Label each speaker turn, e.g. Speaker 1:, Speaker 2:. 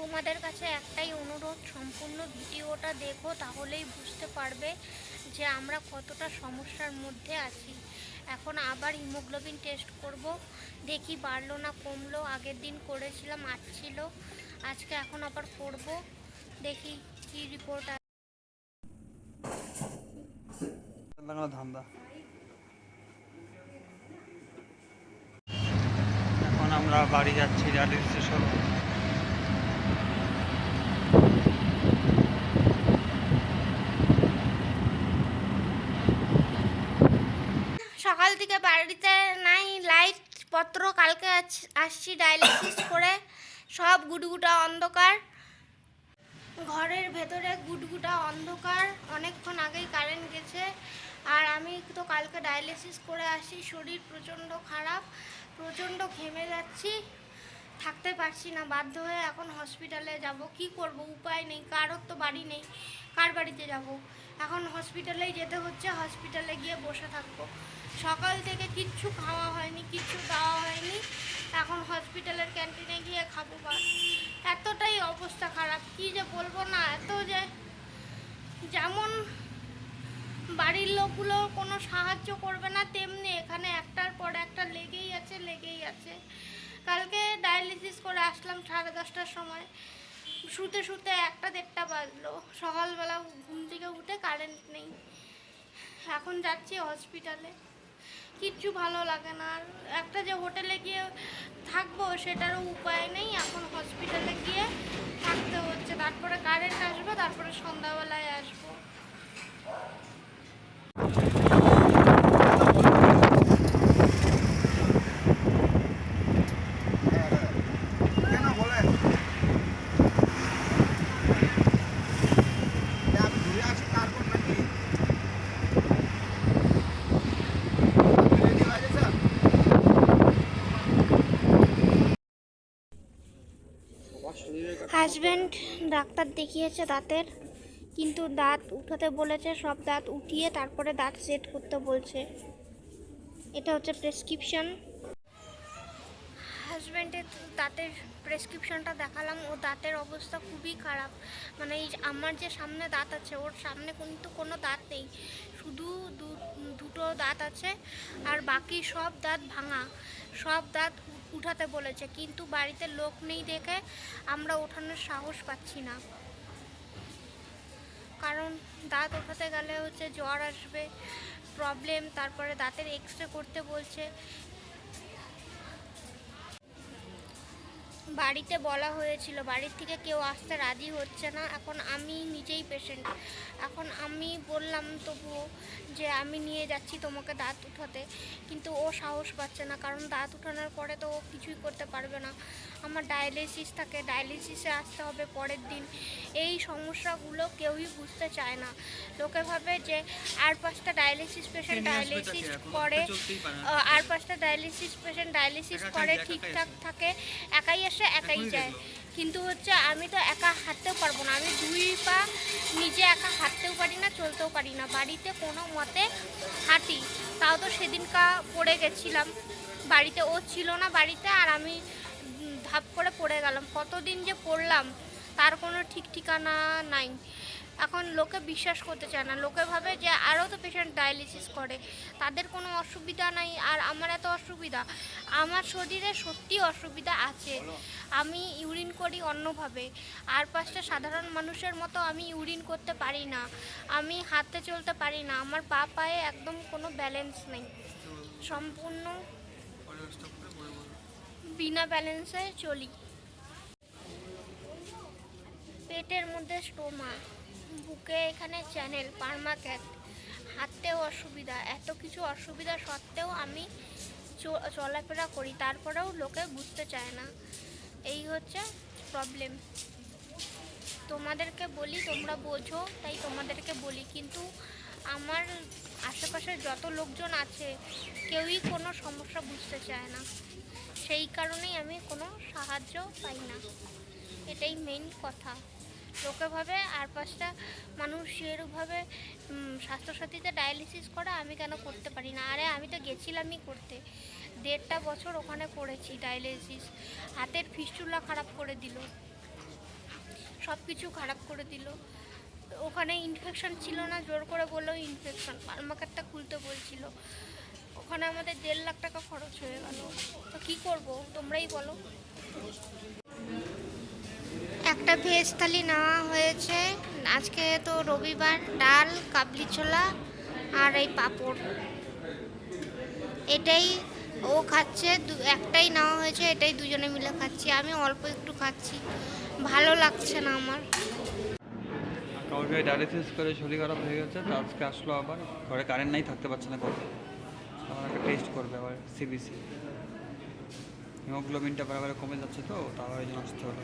Speaker 1: তোমাদের কাছে একটাই অনুরোধ, সম্পূর্ণ ভিডিওটা দেখো, তাহলেই বুঝতে পারবে যে আমরা কতটা সমস্যার মধ্যে আছি। এখন আবার হিমোগ্লোবিন টেস্ট করব, দেখি বাড়লো না কমলো। আগের দিন করেছিলাম 8 ছিল, আজকে এখন আবার করব, দেখি কি রিপোর্ট আসে।
Speaker 2: ধান্দা এখন আমরা বাড়ি যাচ্ছি ডায়ালিসিস হলো।
Speaker 1: সকাল থেকে বাড়িতে নাই লাইট পত্র, কালকে আসছি ডায়ালিসিস করে, সব গুটগুটা অন্ধকার, ঘরের ভেতরে গুটগুটা অন্ধকার, অনেকক্ষণ আগেই কারেন্ট গেছে। আর আমি তো কালকে ডায়ালিসিস করে আসি, শরীর প্রচণ্ড খারাপ, প্রচণ্ড ঘেমে যাচ্ছি, থাকতে পারছি না, বাধ্য হয়ে এখন হসপিটালে যাব। কি করব, উপায় নেই, কারোর তো বাড়ি নেই, কার বাড়িতে যাব? এখন হসপিটালেই যেতে হচ্ছে, হসপিটালে গিয়ে বসে থাকবো। সকাল থেকে কিচ্ছু খাওয়া হয়নি, কিচ্ছু দেওয়া হয়নি, এখন হসপিটালের ক্যান্টিনে গিয়ে খাবো। বা এতটাই অবস্থা খারাপ, কি যে বলবো না, এত যে যেমন বাড়ির লোকগুলো কোনো সাহায্য করবে না, তেমনি এখানে একটার পর একটা লেগেই আছে। কালকে ডায়ালিসিস করে আসলাম 10:30টার সময়, শুতে শুতে 1টা-1:30টা বাজলো। সকালবেলা ঘুম থেকে উঠে কারেন্ট নেই, এখন যাচ্ছি হসপিটালে, কিচ্ছু ভালো লাগে না। আর একটা যে হোটেলে গিয়ে থাকবো সেটারও উপায় নেই, এখন হসপিটালে গিয়ে থাকতে হচ্ছে, তারপরে কারেন্ট আসবে, তারপরে সন্ধ্যাবেলায় আসবো। হাজব্যান্ড ডাক্তার দেখিয়েছে দাঁতের, কিন্তু দাঁত উঠাতে বলেছে, সব দাঁত উঠিয়ে তারপরে দাঁত সেট করতে বলছে। এটা হচ্ছে প্রেসক্রিপশন। হাজব্যান্ডের দাঁতের প্রেসক্রিপশনটা দেখালাম, ও দাঁতের অবস্থা খুবই খারাপ। মানে এই আমার যে সামনে দাঁত আছে, ওর সামনে কিন্তু কোনো দাঁত নেই, শুধু দুটো দাঁত আছে, আর বাকি সব দাঁত ভাঙা, সব দাঁত উঠাতে বলেছে, কিন্তু বাড়িতে লোক নেই দেখে আমরা ওঠানোর সাহস পাচ্ছি না। কারণ দাঁত ওঠাতে গেলে হচ্ছে জ্বর আসবে, প্রবলেম, তারপরে দাঁতের এক্সরে করতে বলছে। বাড়িতে বলা হয়েছিল, বাড়ির থেকে কেউ আসতে রাজি হচ্ছে না। এখন আমি নিজেই পেশেন্ট, এখন আমি বললাম তবুও যে আমি নিয়ে যাচ্ছি তোমাকে দাঁত উঠাতে, কিন্তু ও সাহস পাচ্ছে না, কারণ দাঁত উঠানোর পরে তো ও কিছুই করতে পারবে না। আমার ডায়ালিসিস থাকে, ডায়ালিসিসে আসতে হবে পরের দিন। এই সমস্যাগুলো কেউই বুঝতে চায় না। লোকে ভাবে যে আর 5টা ডায়ালিসিস পেশেন্ট ডায়ালিসিস করে, আর 5টা ডায়ালিসিস পেশেন্ট ডায়ালিসিস করে, ঠিকঠাক থাকে, একাই আসে একাই যায়। কিন্তু হচ্ছে আমি তো একা হাঁটতেও পারবো না, আমি 2 পা নিজে একা হাঁটতেও পারি না, চলতেও পারি না, বাড়িতে কোনো মতে হাঁটি। তাও তো সেদিনকা পড়ে গেছিলাম, বাড়িতে ও ছিল না বাড়িতে, আর আমি ধাপ করে পড়ে গেলাম। কতদিন যে পড়লাম তার কোনো ঠিক ঠিকানা নাই। এখন লোকে বিশ্বাস করতে চায় না, লোকে ভাবে যে আরও তো পেশেন্ট ডায়ালিসিস করে, তাদের কোনো অসুবিধা নাই, আর আমার এত অসুবিধা। আমার শরীরে সত্যি অসুবিধা আছে, আমি ইউরিন করি অন্যভাবে, আর 5টা সাধারণ মানুষের মতো আমি ইউরিন করতে পারি না, আমি হাঁটতে চলতে পারি না, আমার পা পায়ে একদম কোনো ব্যালেন্স নেই, সম্পূর্ণ বিনা ব্যালেন্সে চলি। পেটের মধ্যে স্টোমা, বুকে এখানে চ্যানেল, পার্মাক্যাট, হাঁটতেও অসুবিধা, এত কিছু অসুবিধা সত্ত্বেও আমি চলাফেরা করি, তারপরেও লোকে বুঝতে চায় না। এই হচ্ছে প্রবলেম। তোমাদেরকে বলি, তোমরা বোঝো, তাই তোমাদেরকে বলি, কিন্তু আমার আশেপাশে যত লোকজন আছে কেউই কোনো সমস্যা বুঝতে চায় না, সেই কারণেই আমি কোনো সাহায্য পাই না। এটাই মেইন কথা। লোকে ভাবে আর 5টা মানুষ সেরকমভাবে স্বাস্থ্যসাথীতে ডায়ালিসিস করে, আমি কেন করতে পারি না? আরে আমি তো গেছিলামই করতে, 1.5 বছর ওখানে করেছি ডায়ালিসিস, হাতের ফিস্টুলা খারাপ করে দিল। সব কিছু খারাপ করে দিল। ওখানে ইনফেকশন ছিল না, জোর করে বললো ইনফেকশন, পালমাকারটা খুলতে বলছিল। ওখানে আমাদের 1.5 লাখ টাকা খরচ হয়ে গেল। তো কী করব তোমরাই বলো। একটা ভেজ থালি নেওয়া হয়েছে আজকে, তো রবিবার। ডাল, কাবলি ছোলা আর এই পাঁপড়, এটাই ও খাচ্ছে। একটাই নেওয়া হয়েছে, এটাই দুজনে মিলে খাচ্ছি। আমি অল্প একটু খাচ্ছি, ভালো লাগছে না আমার।
Speaker 2: কাউকে ডায়ালিসিস করে শরীর খারাপ হয়ে গেছে, তো আজকে আসলো আবার। ঘরে কারেন্ট নাই, থাকতে পারছে না ঘরে। আমার একটা টেস্ট করবে আবার, সিবিসি। হিমোগ্লোবিনটা বারবার কমে যাচ্ছে, তো তাহলে ওই জন্য আসতে হলো।